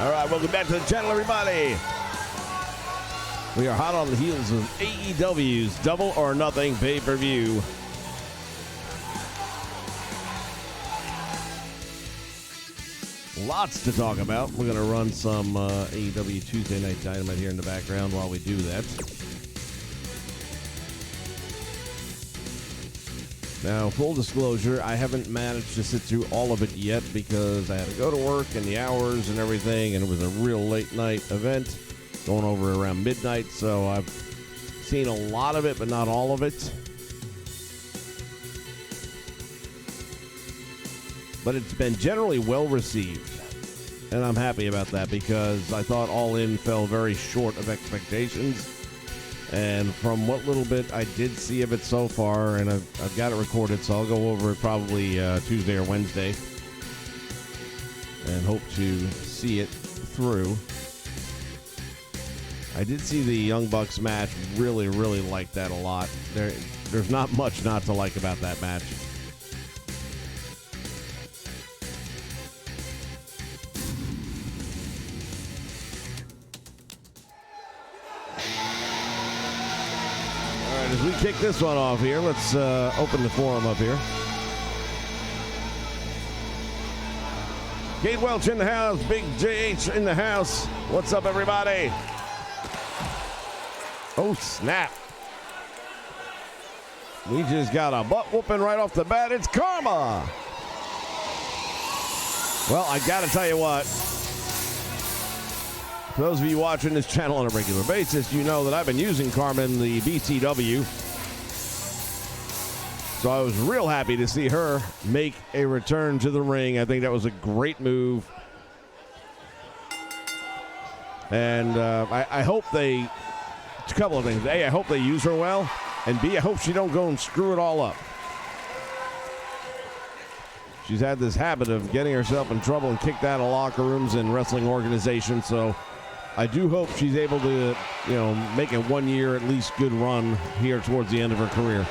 All right, welcome back to the channel, everybody. We are hot on the heels of AEW's Double or Nothing pay-per-view. Lots to talk about. We're going to run some AEW Tuesday Night Dynamite here in the background while we do that. Now, full disclosure, I haven't managed to sit through all of it yet because I had to go to work and the hours and everything, and it was a real late night event going over around midnight, so I've seen a lot of it, but not all of it. But it's been generally well received, and I'm happy about that because I thought All In fell very short of expectations. And from what little bit I did see of it so far, and I've got it recorded, so I'll go over it probably Tuesday or Wednesday and hope to see it through. I did see the Young Bucks match. Really, really liked that a lot. There's not much not to like about that match. As we kick this one off here, let's open the forum up here. Kate Welch in the house, Big JH in the house. What's up, everybody? Oh, snap. We just got a butt whooping right off the bat. It's Kharma. Well, I got to tell you what. For those of you watching this channel on a regular basis, you know that I've been using Kharma in the BCW. So I was real happy to see her make a return to the ring. I think that was a great move. And I hope they, a couple of things. A, I hope they use her well. And B, I hope she don't go and screw it all up. She's had this habit of getting herself in trouble and kicked out of locker rooms and wrestling organizations. So I do hope she's able to, make a 1 year at least good run here towards the end of her career.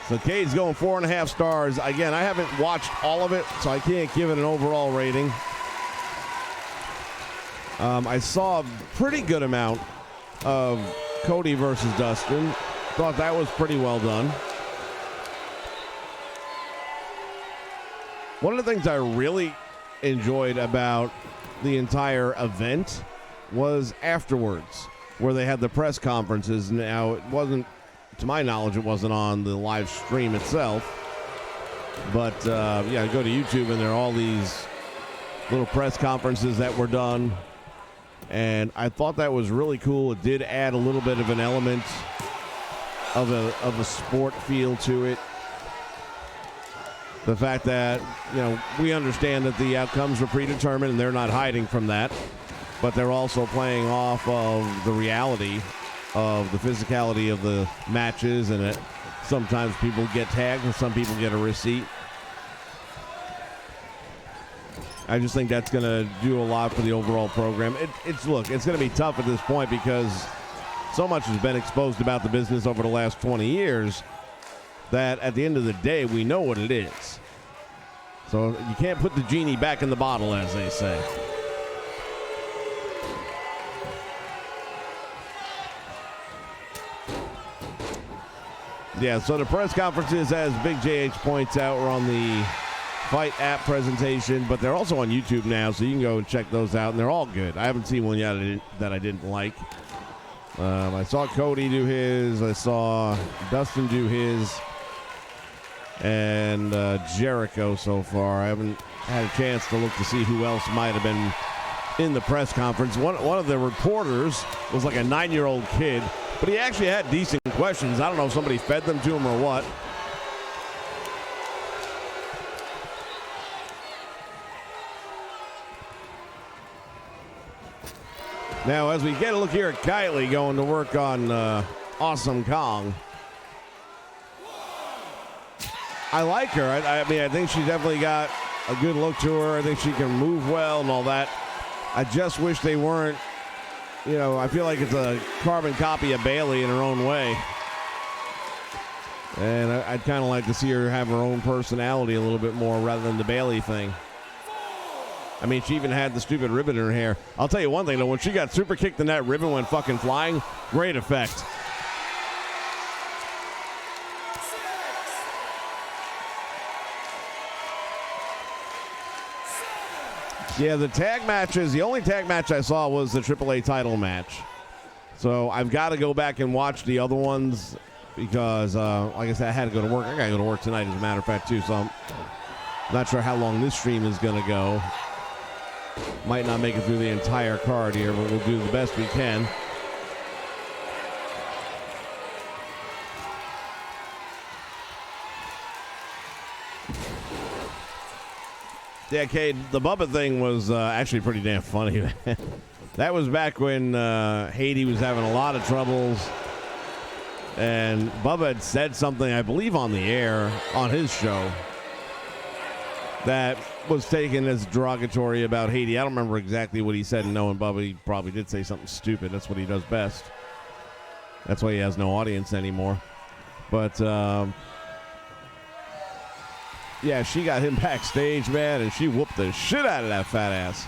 So Cade's going 4.5 stars. Again, I haven't watched all of it, so I can't give it an overall rating. I saw a pretty good amount of Cody versus Dustin. Thought that was pretty well done. One of the things I really enjoyed about the entire event was afterwards, where they had the press conferences. Now, it wasn't, to my knowledge, it wasn't on the live stream itself. But, go to YouTube, and there are all these little press conferences that were done. And I thought that was really cool. It did add a little bit of an element of a sport feel to it. The fact that, we understand that the outcomes were predetermined and they're not hiding from that, but they're also playing off of the reality of the physicality of the matches, and that sometimes people get tagged and some people get a receipt. I just think that's going to do a lot for the overall program. It's going to be tough at this point because so much has been exposed about the business over the last 20 years that at the end of the day, we know what it is. So you can't put the genie back in the bottle, as they say. Yeah, so the press conferences, as Big JH points out, were on the Fight app presentation, but they're also on YouTube now, so you can go and check those out, and they're all good. I haven't seen one yet that I didn't like. I saw Cody do his. I saw Dustin do his. And Jericho so far. I haven't had a chance to look to see who else might have been in the press conference. One of the reporters was like a 9-year-old kid, but he actually had decent questions. I don't know if somebody fed them to him or what. Now, as we get a look here at Kylie going to work on Awesome Kong. I like her. I think she definitely got a good look to her. I think she can move well and all that. I just wish they weren't, I feel like it's a carbon copy of Bayley in her own way. And I'd kind of like to see her have her own personality a little bit more rather than the Bayley thing. I mean, she even had the stupid ribbon in her hair. I'll tell you one thing, though. When she got super kicked and that ribbon went fucking flying, great effect. Yeah, the tag matches, the only tag match I saw was the AAA title match. So I've got to go back and watch the other ones because, like I said, I had to go to work. I got to go to work tonight, as a matter of fact, too. So I'm not sure how long this stream is going to go. Might not make it through the entire card here, but we'll do the best we can. Yeah, Cade, the Bubba thing was actually pretty damn funny. That was back when Haiti was having a lot of troubles. And Bubba had said something, I believe, on the air on his show that was taken as derogatory about Haiti. I don't remember exactly what he said, and knowing Bubba, he probably did say something stupid. That's what he does best. That's why he has no audience anymore. But, yeah, she got him backstage, man, and she whooped the shit out of that fat ass.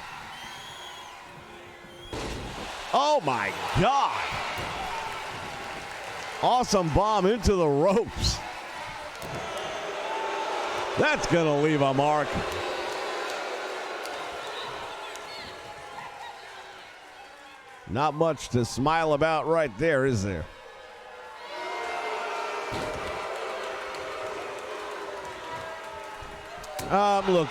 Oh, my God. Awesome bomb into the ropes. That's going to leave a mark. Not much to smile about right there, is there? Look,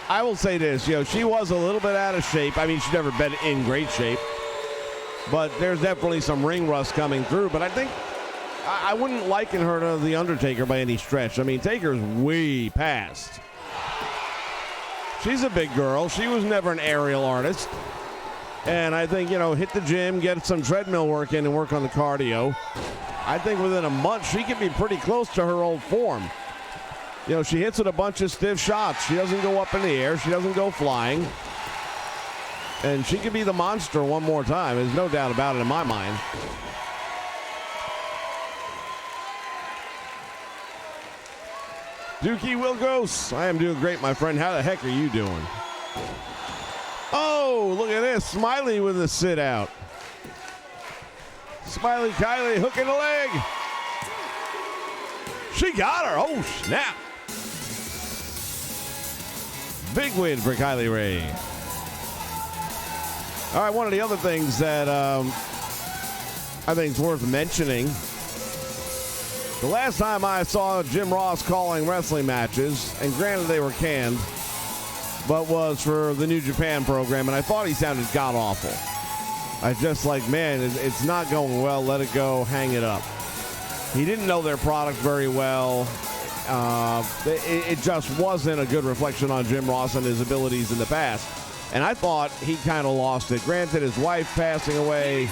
I will say this. You know, she was a little bit out of shape. I mean, she's never been in great shape. But there's definitely some ring rust coming through. But I think I wouldn't liken her to The Undertaker by any stretch. I mean, Taker's way past. She's a big girl. She was never an aerial artist. And I think, you know, hit the gym, get some treadmill work in, and work on the cardio. I think within a month, she could be pretty close to her old form. You know, she hits with a bunch of stiff shots. She doesn't go up in the air. She doesn't go flying. And she could be the monster one more time. There's no doubt about it in my mind. Dookie Wilgos, I am doing great, my friend. How the heck are you doing? Oh, look at this. Smiley with a sit out. Smiley Kylie hooking the leg. She got her. Oh, snap. Big win for Kylie Ray. All right, one of the other things that I think is worth mentioning. The last time I saw Jim Ross calling wrestling matches, and granted they were canned, but was for the New Japan program, and I thought he sounded god-awful. I just like, man, it's not going well. Let it go. Hang it up. He didn't know their product very well. It just wasn't a good reflection on Jim Ross and his abilities in the past. And I thought he kind of lost it. Granted, his wife passing away,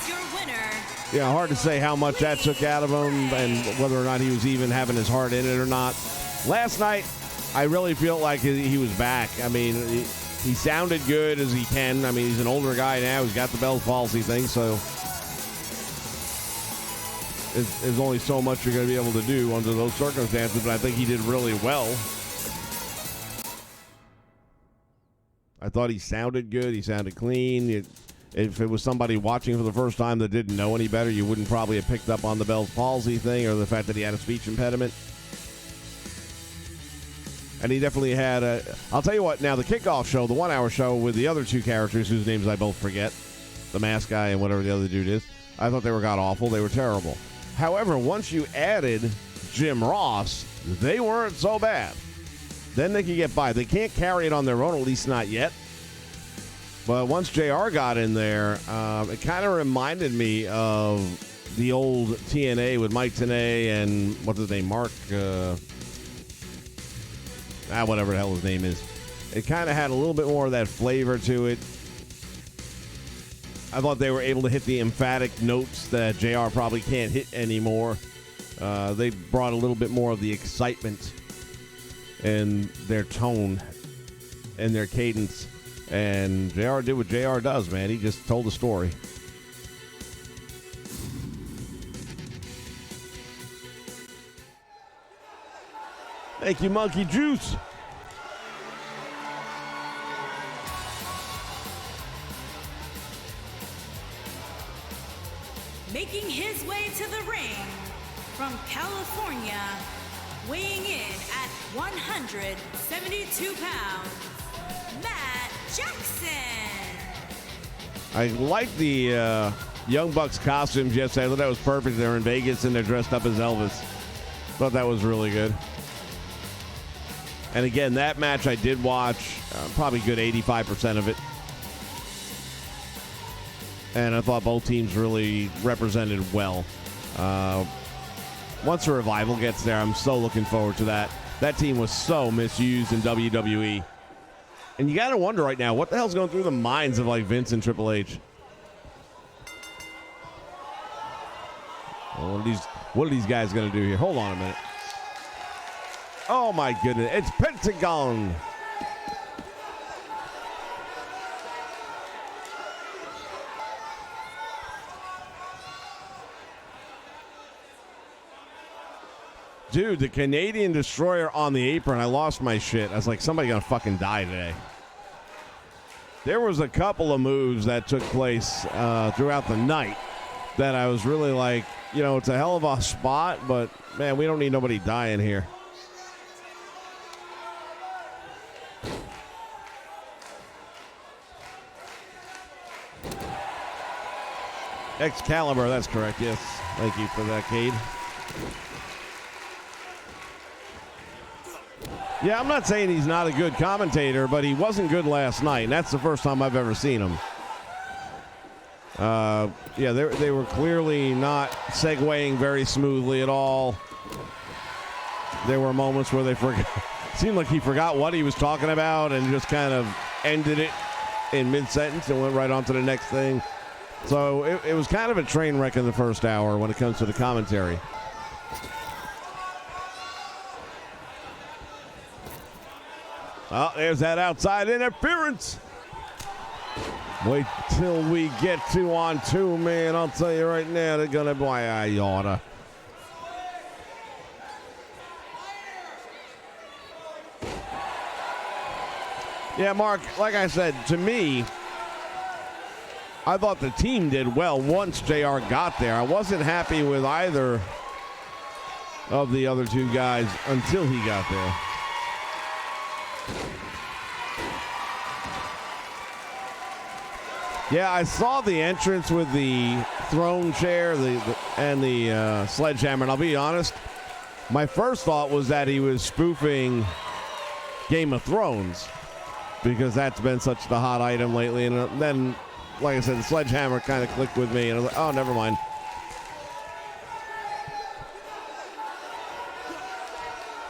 you know, hard to say how much that took out of him and whether or not he was even having his heart in it or not. Last night, I really feel like he was back. I mean, he sounded good as he can. I mean, he's an older guy now. He's got the Bell's palsy thing, so there's only so much you're going to be able to do under those circumstances, but I think he did really well. I thought he sounded good. He sounded clean. If it was somebody watching for the first time that didn't know any better, you wouldn't probably have picked up on the Bell's palsy thing or the fact that he had a speech impediment. And he definitely had a... I'll tell you what, now the kickoff show, the 1 hour show with the other two characters whose names I both forget, the mask guy and whatever the other dude is, I thought they were god-awful. They were terrible. However, once you added Jim Ross, they weren't so bad. Then they could get by. They can't carry it on their own, at least not yet. But once JR got in there, it kind of reminded me of the old TNA with Mike Tenay and, what's his name, Mark... whatever the hell his name is. It kind of had a little bit more of that flavor to it. I thought they were able to hit the emphatic notes that JR probably can't hit anymore. They brought a little bit more of the excitement in their tone and their cadence. And JR did what JR does, man. He just told a story. Thank you, Monkey Juice. Making his way to the ring from California, weighing in at 172 pounds, Matt Jackson. I like the Young Bucks costumes yesterday. I thought that was perfect. They're in Vegas and they're dressed up as Elvis. Thought that was really good. And again, that match I did watch, probably good 85% of it. And I thought both teams really represented well. Once the Revival gets there, I'm so looking forward to that. That team was so misused in WWE. And you got to wonder right now, what the hell's going through the minds of like Vince and Triple H? What are these guys going to do here? Hold on a minute. Oh my goodness, it's Pentagon. Dude, the Canadian Destroyer on the apron, I lost my shit. I was like, somebody gonna fucking die today. There was a couple of moves that took place throughout the night that I was really like, you know, it's a hell of a spot, but man, we don't need nobody dying here. Excalibur, that's correct, yes. Thank you for that, Cade. Yeah, I'm not saying he's not a good commentator, but he wasn't good last night, and that's the first time I've ever seen him. Yeah, they were clearly not segueing very smoothly at all. There were moments where they forgot. Seemed like he forgot what he was talking about and just kind of ended it in mid-sentence and went right on to the next thing. So it was kind of a train wreck in the first hour when it comes to the commentary. Oh, there's that outside interference. Wait till we get 2-on-2, man. I'll tell you right now, they're going to buy a yada. Yeah, Mark, like I said, to me, I thought the team did well once JR got there. I wasn't happy with either of the other two guys until he got there. Yeah, I saw the entrance with the throne chair and the sledgehammer, and I'll be honest, my first thought was that he was spoofing Game of Thrones because that's been such the hot item lately, and then, like I said, the sledgehammer kind of clicked with me, and I was like, oh, never mind.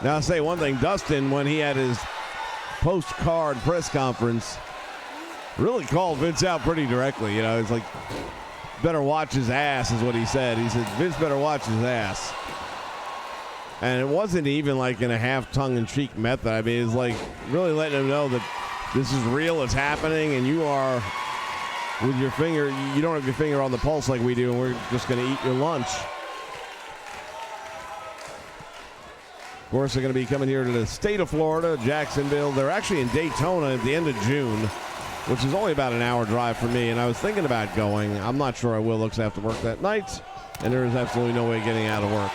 Now, I'll say one thing, Dustin, when he had his post-card press conference, really called Vince out pretty directly. You know, it's like, better watch his ass is what he said. He said, Vince better watch his ass. And it wasn't even like in a half tongue-in-cheek method. I mean, it's like really letting him know that this is real, it's happening, and you are with your finger, you don't have your finger on the pulse like we do, and we're just going to eat your lunch. Of course, they're going to be coming here to the state of Florida, Jacksonville. They're actually in Daytona at the end of June, which is only about an hour drive for me, and I was thinking about going. I'm not sure I will because I have to work that night, and there is absolutely no way getting out of work.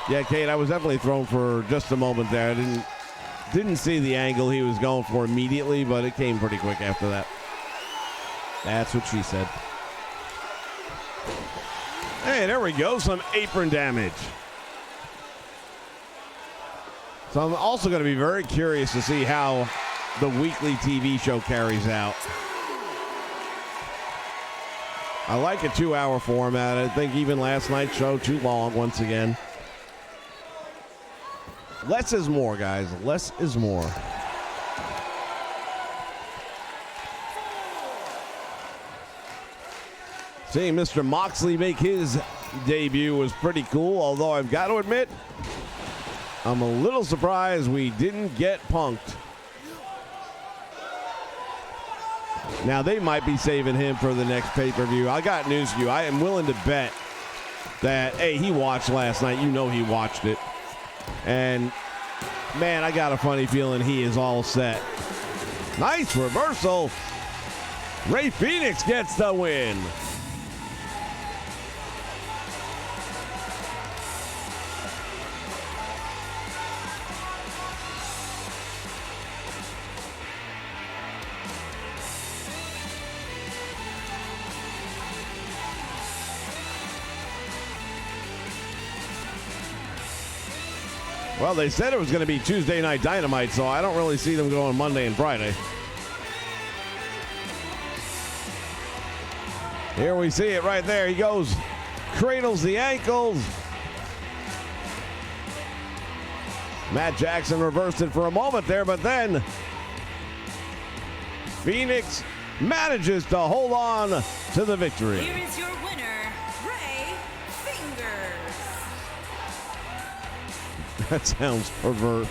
Yeah, Kate, I was definitely thrown for just a moment there. I didn't see the angle he was going for immediately, but it came pretty quick after that. That's what she said. Hey, there we go. Some apron damage. So I'm also going to be very curious to see how the weekly TV show carries out. I like a 2-hour format. I think even last night's show too long once again. Less is more, guys. Less is more. Seeing Mr. Moxley make his debut was pretty cool, although I've got to admit, I'm a little surprised we didn't get punked. Now, they might be saving him for the next pay-per-view. I got news for you. I am willing to bet that, hey, he watched last night. You know he watched it. And, man, I got a funny feeling he is all set. Nice reversal. Rey Fenix gets the win. Well, they said it was going to be Tuesday Night Dynamite, so I don't really see them going Monday and Friday. Here we see it right there. He goes, cradles the ankles. Matt Jackson reversed it for a moment there, but then Phoenix manages to hold on to the victory. Here is your winner, Rey Fingers. That sounds perverse.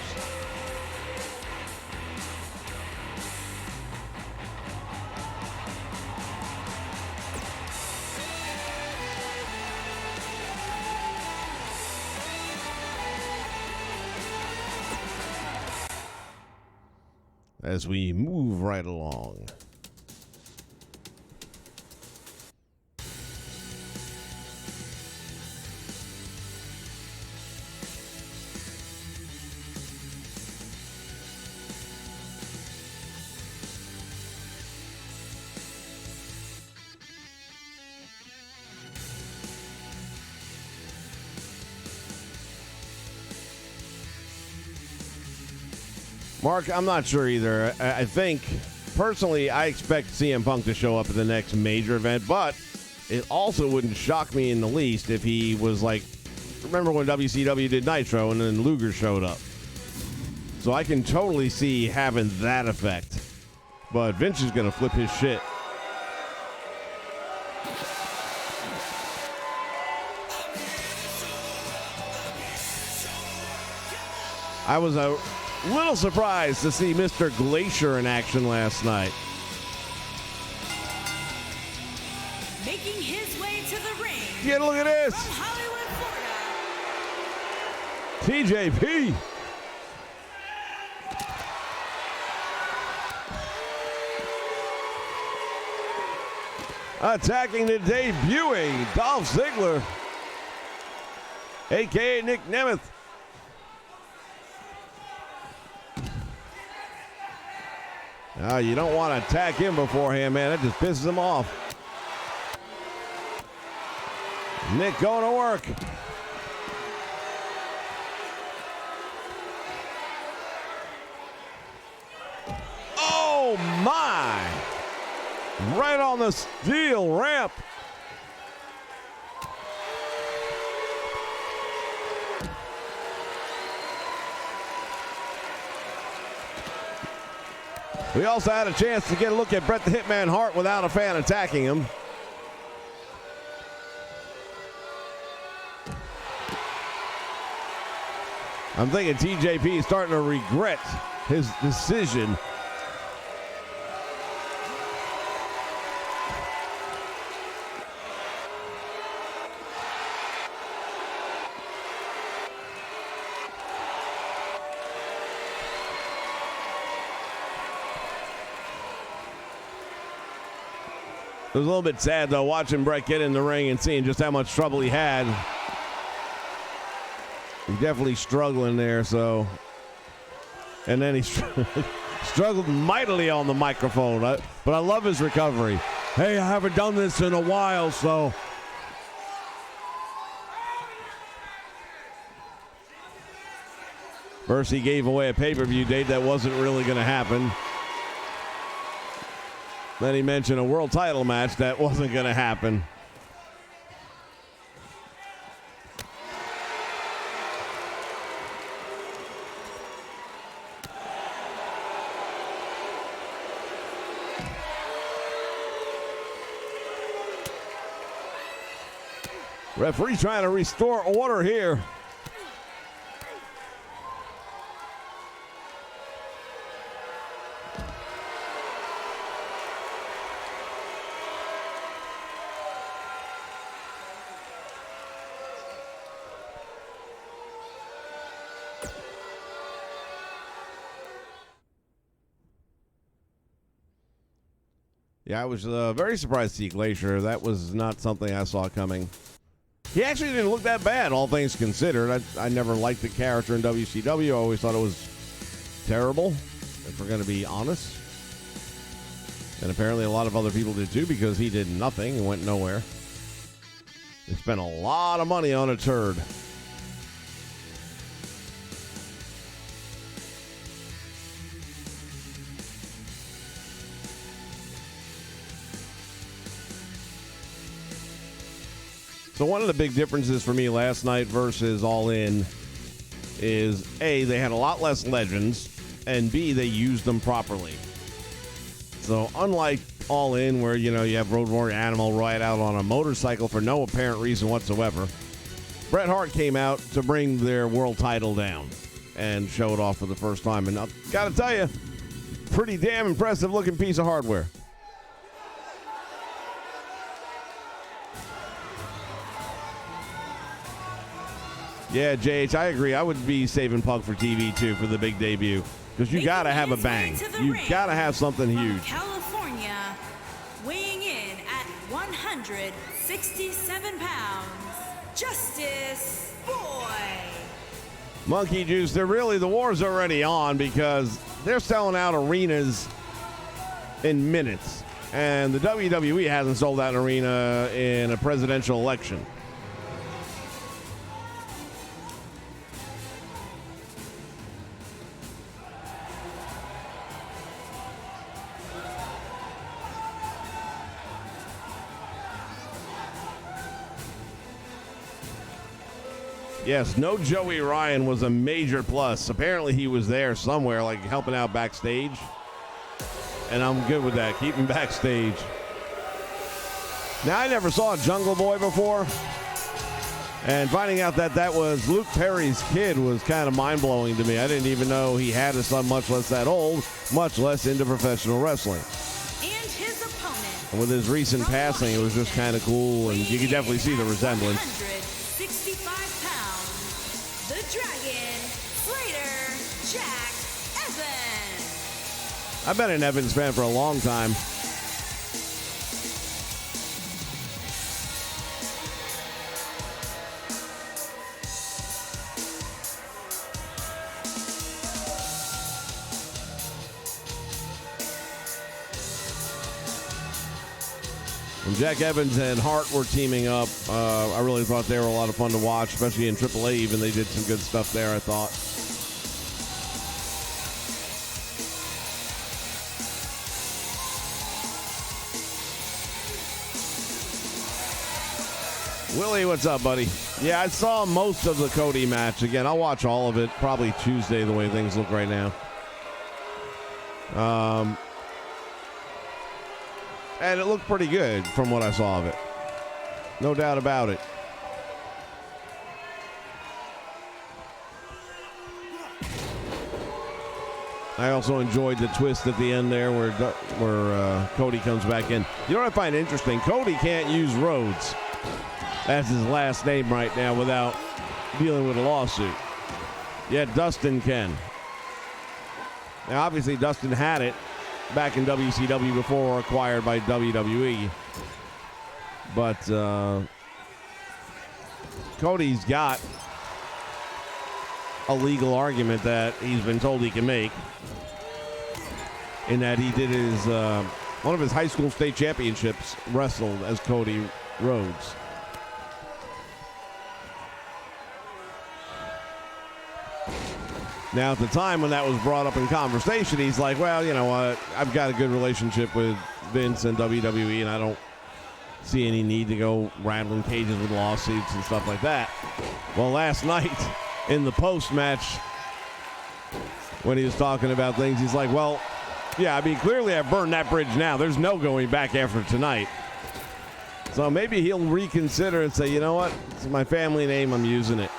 As we move right along. Mark, I'm not sure either. I think, personally, I expect CM Punk to show up at the next major event, but it also wouldn't shock me in the least if he was like, remember when WCW did Nitro and then Luger showed up? So I can totally see having that effect. But Vince is going to flip his shit. I was a little surprised to see Mr. Glacier in action last night. Making his way to the ring. Get a look at this. From Hollywood, Florida. TJP. Attacking the debuting Dolph Ziggler, a.k.a. Nick Nemeth. You don't want to attack him beforehand, man. That just pisses him off. Nick going to work. Oh, my. Right on the steel ramp. We also had a chance to get a look at Bret the Hitman Hart without a fan attacking him. I'm thinking TJP is starting to regret his decision. It was a little bit sad, though, watching Bret get in the ring and seeing just how much trouble he had. He's definitely struggling there, so. And then he struggled mightily on the microphone. But I love his recovery. Hey, I haven't done this in a while, so. First, he gave away a pay-per-view date that wasn't really going to happen. Then he mentioned a world title match that wasn't going to happen. Referee trying to restore order here. Yeah, I was very surprised to see Glacier. That was not something I saw coming. He actually didn't look that bad, all things considered. I never liked the character in WCW. I always thought it was terrible, if we're going to be honest. And apparently a lot of other people did too, because he did nothing and went nowhere. They spent a lot of money on a turd. So one of the big differences for me last night versus All In is A, they had a lot less legends, and B, they used them properly. So unlike All In, where, you know, you have Road Warrior Animal ride out on a motorcycle for no apparent reason whatsoever, Bret Hart came out to bring their world title down and show it off for the first time. And I gotta tell you, pretty damn impressive looking piece of hardware. Yeah, JH, I agree. I would be saving Punk for TV, too, for the big debut. Because you got to have a bang. You got to have something huge. California, weighing in at 167 pounds, Justice Boy. Monkey Juice, the war's already on because they're selling out arenas in minutes. And the WWE hasn't sold out an arena in a presidential election. Yes, no Joey Ryan was a major plus. Apparently he was there somewhere, like helping out backstage. And I'm good with that. Keep him backstage. Now, I never saw Jungle Boy before. And finding out that that was Luke Perry's kid was kind of mind-blowing to me. I didn't even know he had a son, much less that old, much less into professional wrestling. And his opponent. And with his recent passing, it was just kind of cool, and you could definitely see the resemblance. 165 pounds, the Dragon, Slater, Jack Evans. I've been an Evans fan for a long time. When Jack Evans and Hart were teaming up, I really thought they were a lot of fun to watch, especially in AAA. Even they did some good stuff there, I thought. Willie, what's up, buddy? Yeah, I saw most of the Cody match. Again, I'll watch all of it probably Tuesday, the way things look right now. And it looked pretty good from what I saw of it. No doubt about it. I also enjoyed the twist at the end there where Cody comes back in. You know what I find interesting? Cody can't use Rhodes. That's his last name right now without dealing with a lawsuit. Yet Dustin can. Now, obviously, Dustin had it back in WCW before acquired by WWE. But Cody's got a legal argument that he's been told he can make, in that he did his one of his high school state championships wrestled as Cody Rhodes. Now, at the time when that was brought up in conversation, he's like, well, you know what? I've got a good relationship with Vince and WWE, and I don't see any need to go rattling cages with lawsuits and stuff like that. Well, last night in the post-match, when he was talking about things, he's like, well, yeah, I mean, clearly I've burned that bridge now. There's no going back after tonight. So maybe he'll reconsider and say, you know what? It's my family name. I'm using it.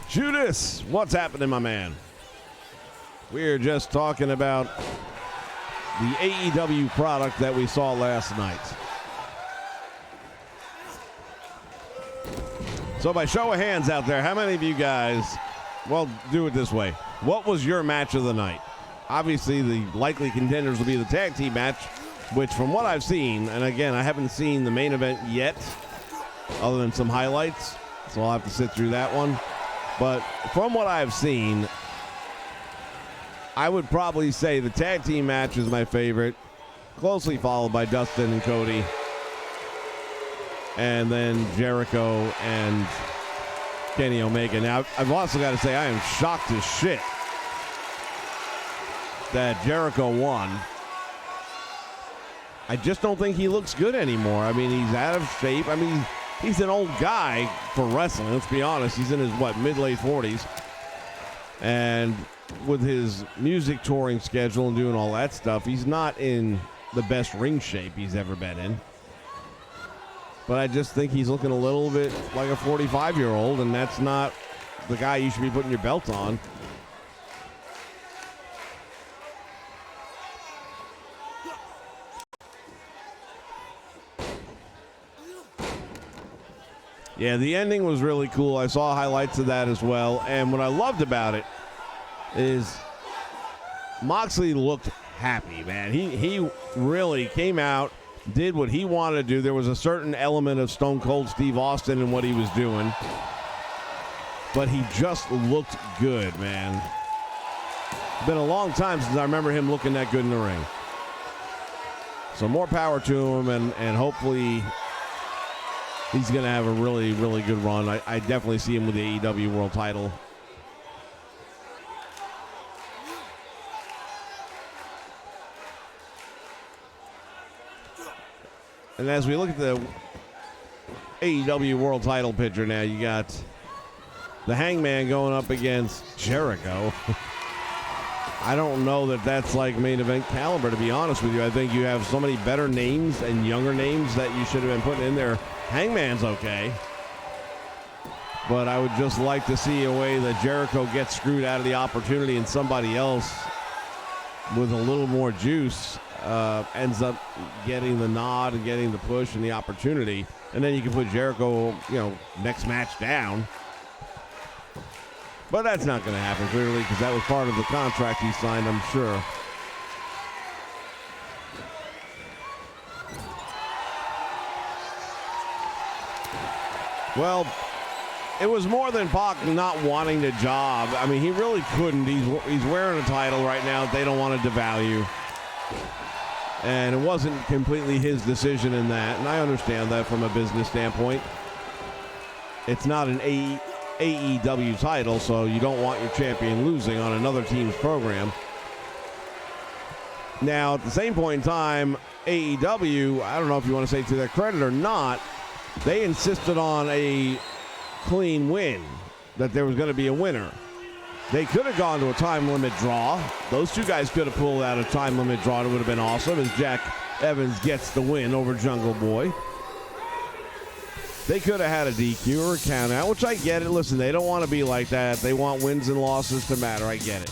Judas, what's happening, my man? We're just talking about the AEW product that we saw last night. So by show of hands out there, how many of you guys, well, do it this way. What was your match of the night? Obviously, the likely contenders will be the tag team match, which from what I've seen, and again, I haven't seen the main event yet, other than some highlights, so I'll have to sit through that one. But from what I've seen, I would probably say the tag team match is my favorite, closely followed by Dustin and Cody, and then Jericho and Kenny Omega. Now, I've also got to say I am shocked as shit that Jericho won. I just don't think he looks good anymore. I mean, he's out of shape. I mean, he's an old guy for wrestling, let's be honest. He's in his, mid-late 40s. And with his music touring schedule and doing all that stuff, he's not in the best ring shape he's ever been in. But I just think he's looking a little bit like a 45-year-old, and that's not the guy you should be putting your belt on. Yeah, the ending was really cool. I saw highlights of that as well. And what I loved about it is Moxley looked happy, man. He really came out, did what he wanted to do. There was a certain element of Stone Cold Steve Austin in what he was doing. But he just looked good, man. It's been a long time since I remember him looking that good in the ring. So more power to him, and hopefully he's going to have a really, really good run. I definitely see him with the AEW World title. And as we look at the AEW World title picture now, you got the Hangman going up against Jericho. I don't know that that's like main event caliber, to be honest with you. I think you have so many better names and younger names that you should have been putting in there. Hangman's okay, but I would just like to see a way that Jericho gets screwed out of the opportunity and somebody else with a little more juice ends up getting the nod and getting the push and the opportunity, and then you can put Jericho, next match down. But that's not going to happen, clearly, because that was part of the contract he signed, I'm sure. Well, it was more than Pac not wanting the job. I mean, he really couldn't. He's wearing a title right now that they don't want to devalue. And it wasn't completely his decision in that, and I understand that from a business standpoint. It's not an AEW title, so you don't want your champion losing on another team's program. Now, at the same point in time, AEW, I don't know if you want to say to their credit or not, they insisted on a clean win, that there was going to be a winner. They could have gone to a time limit draw. Those two guys could have pulled out a time limit draw. It would have been awesome as Jack Evans gets the win over Jungle Boy. They could have had a DQ or a count out, which I get it. Listen, they don't want to be like that. They want wins and losses to matter. I get it.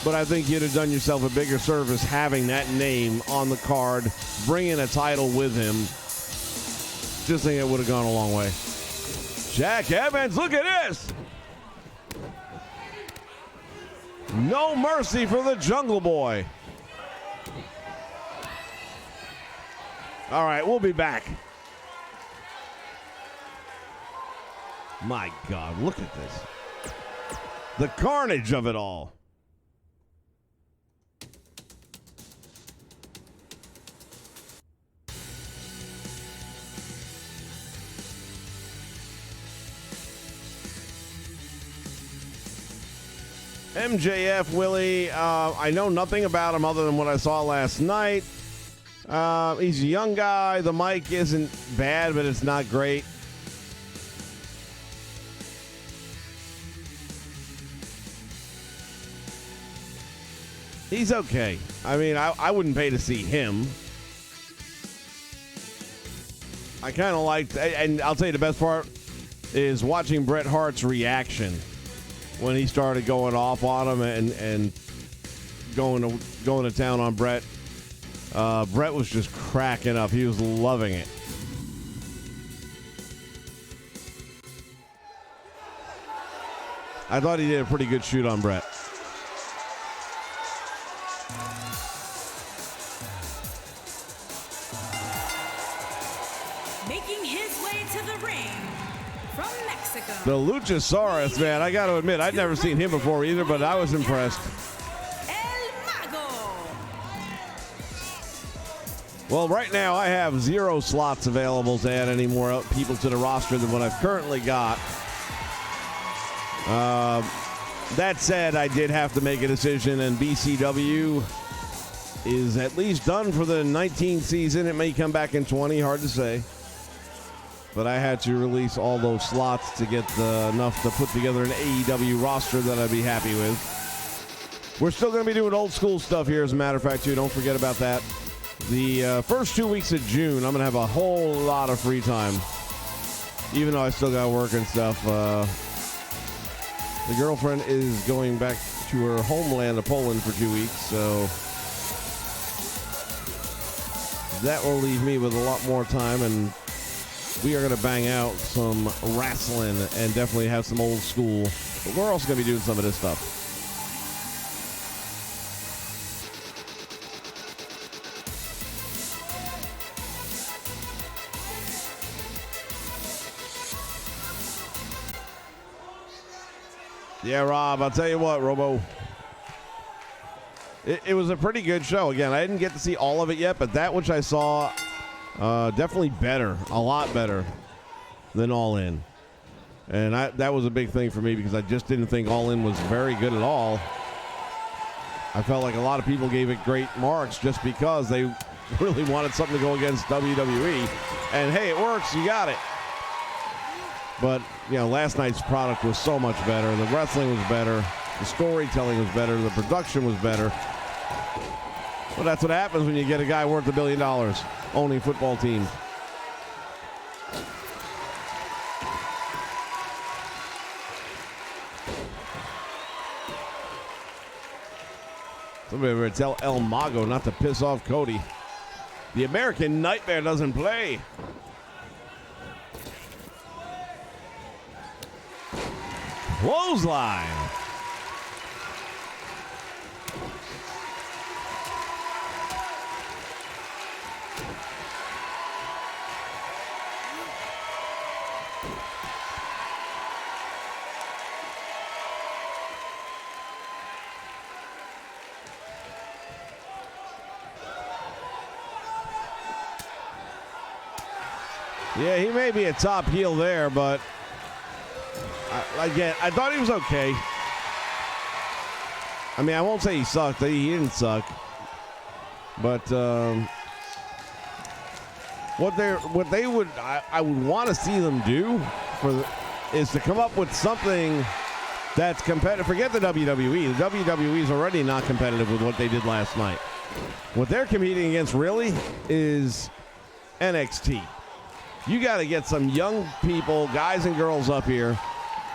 But I think you'd have done yourself a bigger service having that name on the card, bringing a title with him. Just think it would have gone a long way. Jack Evans, look at this. No mercy for the Jungle Boy. All right, we'll be back. My God, look at this. The carnage of it all. MJF, Willie, I know nothing about him other than what I saw last night. He's a young guy. The mic isn't bad, but it's not great. He's okay. I mean, I wouldn't pay to see him. I kind of liked, and I'll tell you the best part is watching Bret Hart's reaction when he started going off on him and going to town on Bret. Bret was just cracking up. He was loving it. I thought he did a pretty good shoot on Brett. Making his way to the ring from Mexico. The Luchasaurus, man, I got to admit, I'd never seen him before either, but I was impressed. El Mago. Well, right now I have 0 slots available to add any more people to the roster than what I've currently got. That said, I did have to make a decision, and BCW is at least done for the 19 season. It may come back in 20, hard to say. But I had to release all those slots to get enough to put together an AEW roster that I'd be happy with. We're still going to be doing old school stuff here, as a matter of fact, too. Don't forget about that. The first 2 weeks of June, I'm going to have a whole lot of free time. Even though I still got work and stuff. The girlfriend is going back to her homeland of Poland for 2 weeks, so that will leave me with a lot more time, and we are going to bang out some wrestling and definitely have some old school. But we're also going to be doing some of this stuff. Yeah, Rob, I'll tell you what, Robo. It was a pretty good show. Again, I didn't get to see all of it yet, but that which I saw, definitely better, a lot better than All In. And that was a big thing for me because I just didn't think All In was very good at all. I felt like a lot of people gave it great marks just because they really wanted something to go against WWE. And hey, it works, you got it. But, you know, last night's product was so much better. The wrestling was better. The storytelling was better. The production was better. Well, that's what happens when you get a guy worth $1 billion owning football teams. Somebody better tell El Mago not to piss off Cody. The American Nightmare doesn't play. Clothesline. Yeah, he may be a top heel there, but again, I thought he was okay. I mean, I won't say he sucked. He didn't suck. But what they would I would want to see them do is to come up with something that's competitive. Forget the WWE. The WWE is already not competitive with what they did last night. What they're competing against really is NXT. You got to get some young people, guys and girls up here,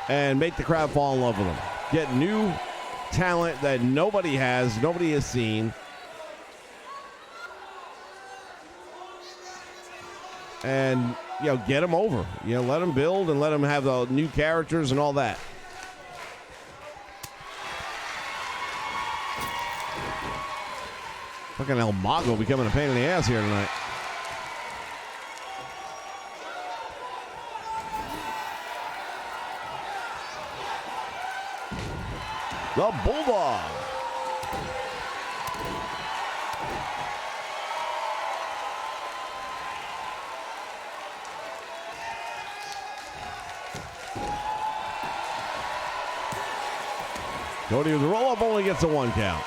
and make the crowd fall in love with them. Get new talent that nobody has seen. And, you know, get them over. You know, let them build and let them have the new characters and all that. Fucking El Mago becoming a pain in the ass here tonight. The Bulldog. Cody with the roll-up only gets a 1 count.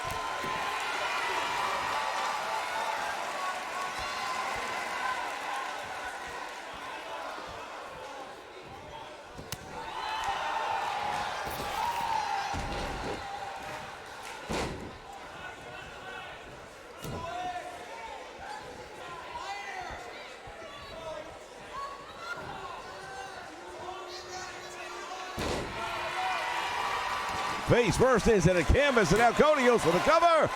Face first into the canvas, and now Cody goes for the cover.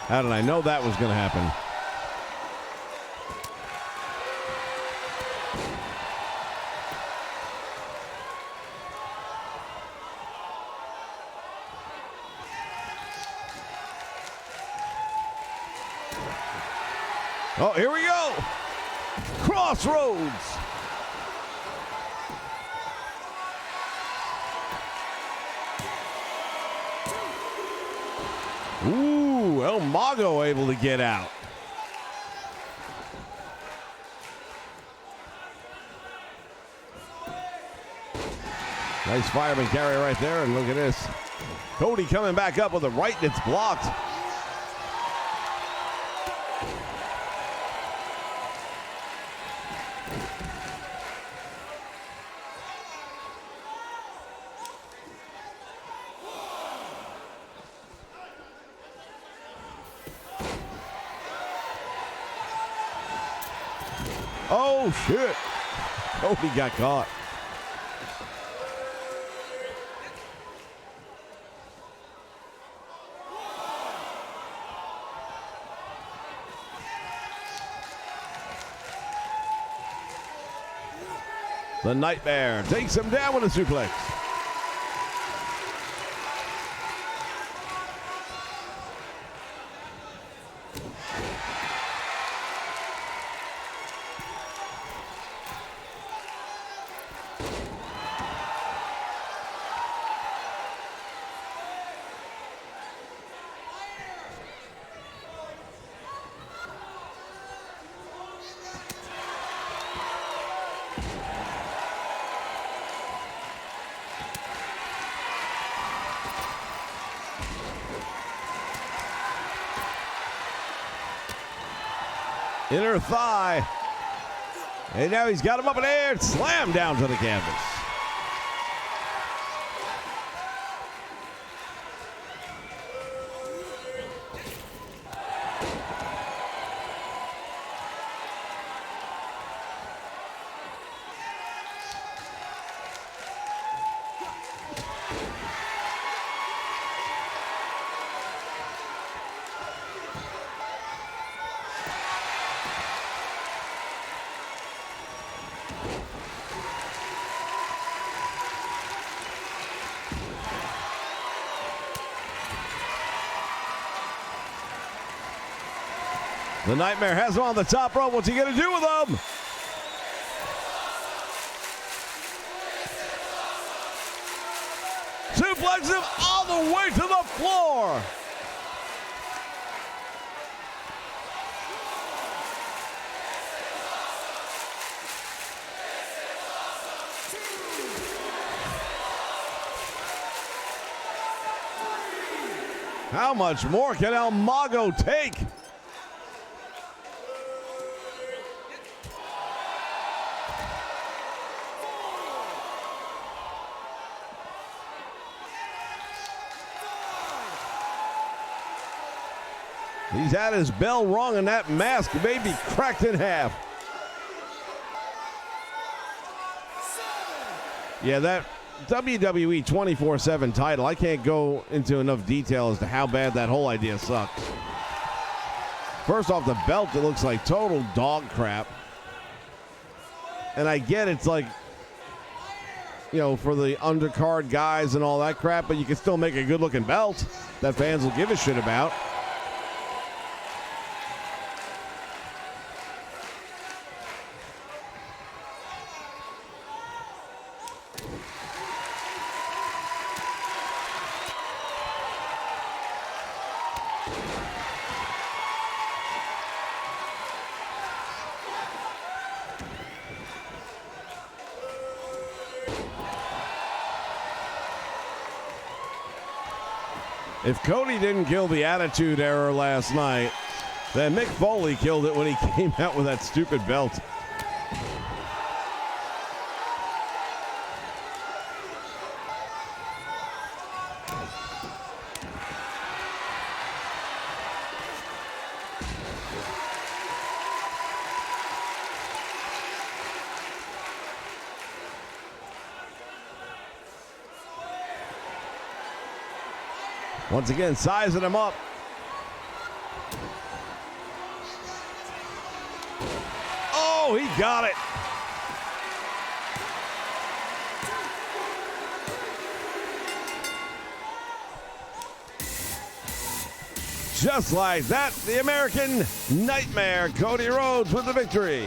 How did I know that was going to happen? Oh, here we go. Crossroads. Ooh, El Mago able to get out. Nice fireman carry right there, and look at this. Cody coming back up with a right, and it's blocked. Oh, shit. Cody got caught. The Nightmare takes him down with a suplex. Inner thigh. And now he's got him up in the air and slammed down to the canvas. The Nightmare has him on the top rope. What's he going to do with him? Suplex him all the way to the floor. How much more can El Mago take? He's had his bell rung and that mask may be cracked in half. Yeah, that WWE 24/7 title, I can't go into enough detail as to how bad that whole idea sucks. First off, the belt, it looks like total dog crap. And I get it's like, you know, for the undercard guys and all that crap, but you can still make a good-looking belt that fans will give a shit about. If Cody didn't kill the Attitude Era last night, then Mick Foley killed it when he came out with that stupid belt. Once again, sizing him up. Oh, he got it. Just like that, the American Nightmare, Cody Rhodes, with the victory.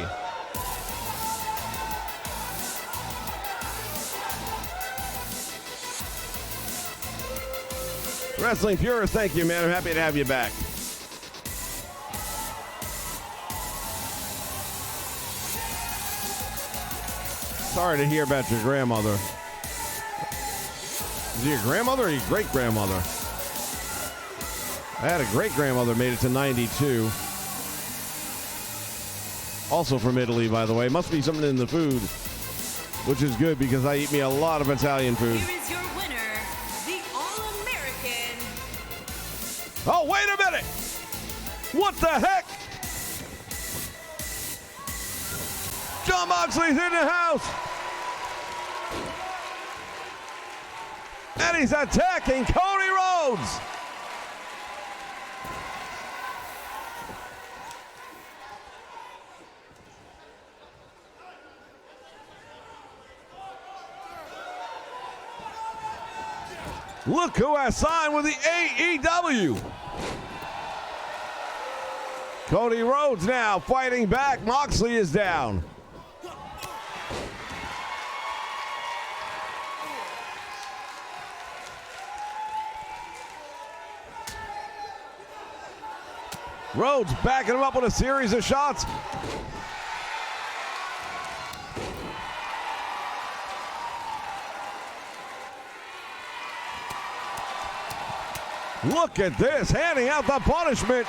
Wrestling Purist, thank you, man. I'm happy to have you back. Sorry to hear about your grandmother. Is it your grandmother or your great-grandmother? I had a great-grandmother, made it to 92. Also from Italy, by the way. Must be something in the food, which is good because I eat me a lot of Italian food. Here is your winner, the All-American. Oh, wait a minute! What the heck? Jon Moxley's in the house! And he's attacking Cody Rhodes! Look who has signed with the AEW. Cody Rhodes now fighting back. Moxley is down. Rhodes backing him up with a series of shots. Look at this, handing out the punishment.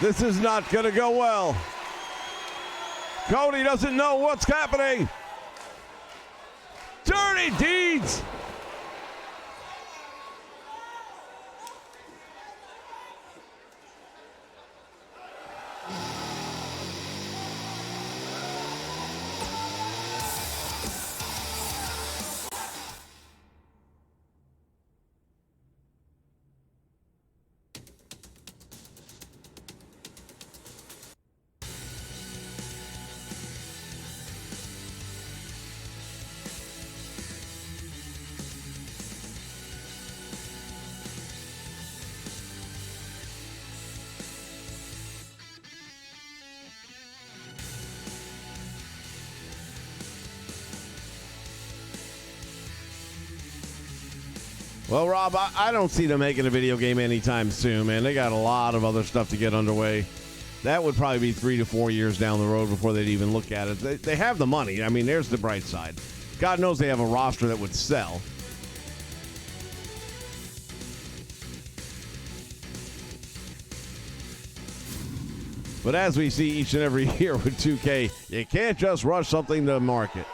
This is not going to go well. Cody doesn't know what's happening. Dirty deeds. Well, Rob, I don't see them making a video game anytime soon, man. They got a lot of other stuff to get underway. That would probably be 3 to 4 years down the road before they'd even look at it. They have the money. I mean, there's the bright side. God knows they have a roster that would sell. But as we see each and every year with 2K, you can't just rush something to market.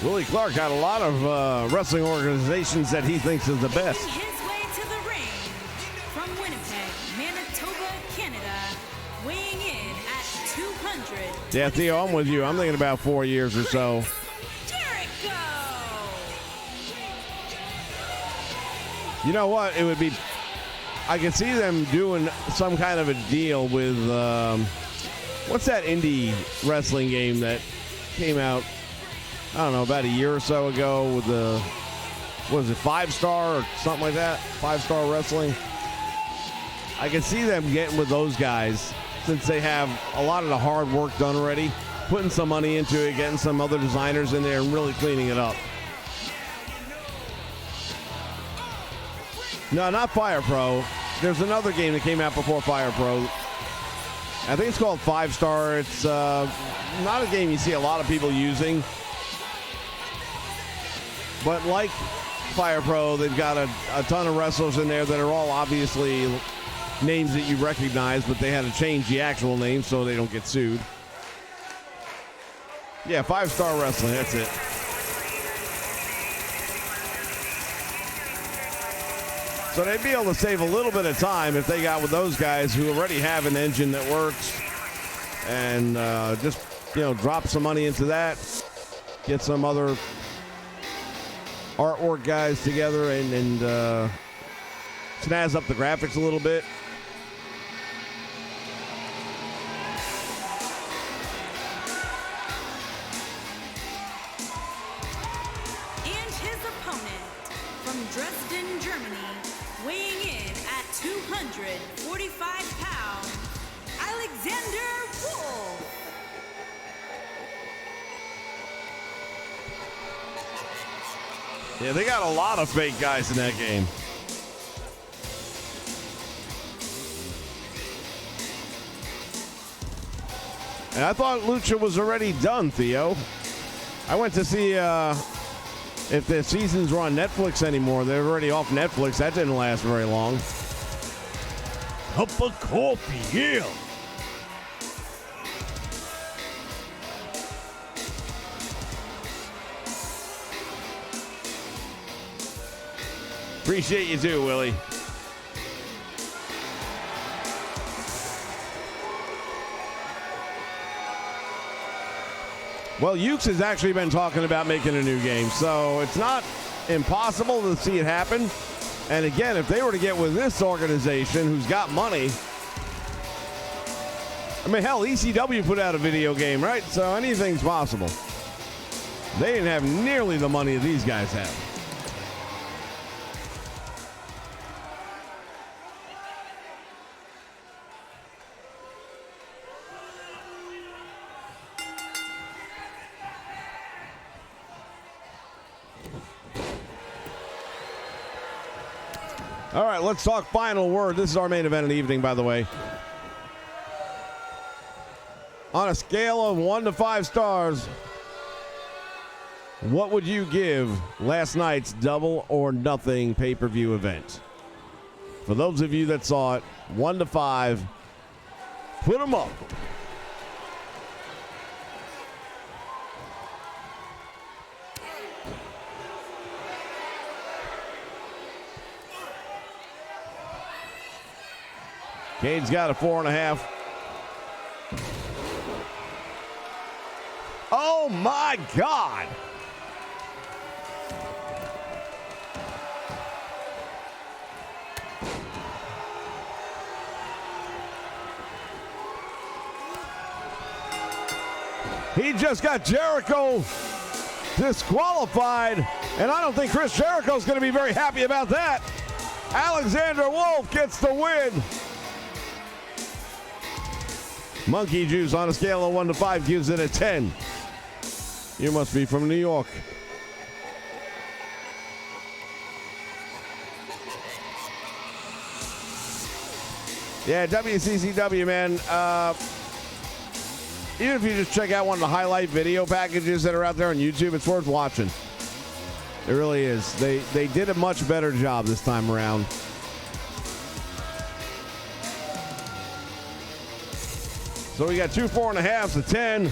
Willie Clark got a lot of wrestling organizations that he thinks is the best. Making his way to the ring from Winnipeg, Manitoba, Canada, weighing in at 200. Yeah, Theo, I'm with you. I'm thinking about 4 years or so. Jericho! You know what? It would be... I could see them doing some kind of a deal with... what's that indie wrestling game that came out... I don't know, about a year or so ago with the, what is it, 5-Star or something like that? 5-Star Wrestling. I can see them getting with those guys since they have a lot of the hard work done already, putting some money into it, getting some other designers in there and really cleaning it up. No, not Fire Pro. There's another game that came out before Fire Pro. I think it's called 5-Star. It's not a game you see a lot of people using. But like Fire Pro. They've got a ton of wrestlers in there that are all obviously names that you recognize, but they had to change the actual name so they don't get sued. Yeah, 5-Star Wrestling, that's it. So they'd be able to save a little bit of time if they got with those guys who already have an engine that works, and just, drop some money into that, get some other artwork guys together, and snazz up the graphics a little bit. And his opponent from Dresden, Germany, weighing in at 245 pounds, Alexander Wolf. Yeah, they got a lot of fake guys in that game. And I thought Lucha was already done, Theo. I went to see if the seasons were on Netflix anymore. They're already off Netflix. That didn't last very long. Cup of coffee, yeah. Appreciate you too, Willie. Well, Ukes has actually been talking about making a new game, so it's not impossible to see it happen. And again, if they were to get with this organization who's got money, I mean, hell, ECW put out a video game, right? So anything's possible. They didn't have nearly the money that these guys have. All right, let's talk final word. This is our main event of the evening, by the way. On a scale of 1 to 5 stars, what would you give last night's Double or Nothing pay-per-view event? For those of you that saw it, 1 to 5, put them up. Cade's got a 4.5. Oh my God! He just got Jericho disqualified, and I don't think Chris Jericho's going to be very happy about that. Alexander Wolf gets the win. Monkey Juice on a scale of 1 to 5 gives it a 10. You must be from New York. Yeah, WCCW, man. Even if you just check out one of the highlight video packages that are out there on YouTube, it's worth watching. It really is. They did a much better job this time around. So we got 2 4.5s, a 10.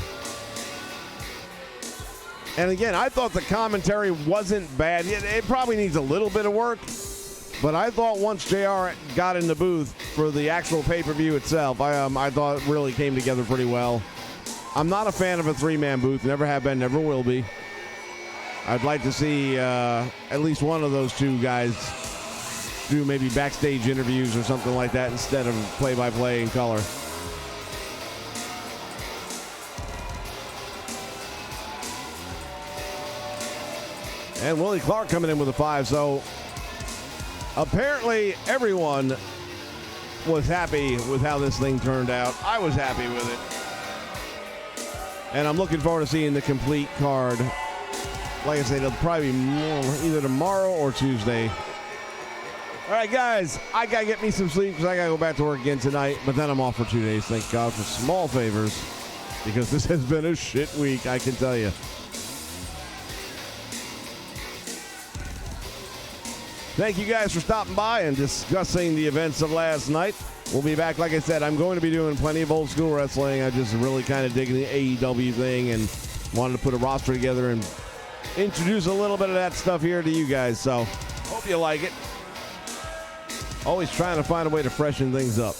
And again, I thought the commentary wasn't bad. It probably needs a little bit of work. But I thought once JR got in the booth for the actual pay-per-view itself, I thought it really came together pretty well. I'm not a fan of a 3-man booth. Never have been, never will be. I'd like to see at least one of those two guys do maybe backstage interviews or something like that instead of play-by-play in color. And Willie Clark coming in with a 5. So apparently everyone was happy with how this thing turned out. I was happy with it. And I'm looking forward to seeing the complete card. Like I said, it'll probably be either tomorrow or Tuesday. All right, guys, I got to get me some sleep because I got to go back to work again tonight. But then I'm off for 2 days. Thank God for small favors, because this has been a shit week, I can tell you. Thank you guys for stopping by and discussing the events of last night. We'll be back. Like I said, I'm going to be doing plenty of old school wrestling. I just really kind of digging the AEW thing and wanted to put a roster together and introduce a little bit of that stuff here to you guys. So, hope you like it. Always trying to find a way to freshen things up.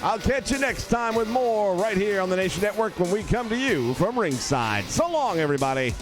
I'll catch you next time with more right here on the Nation Network when we come to you from ringside. So long, everybody.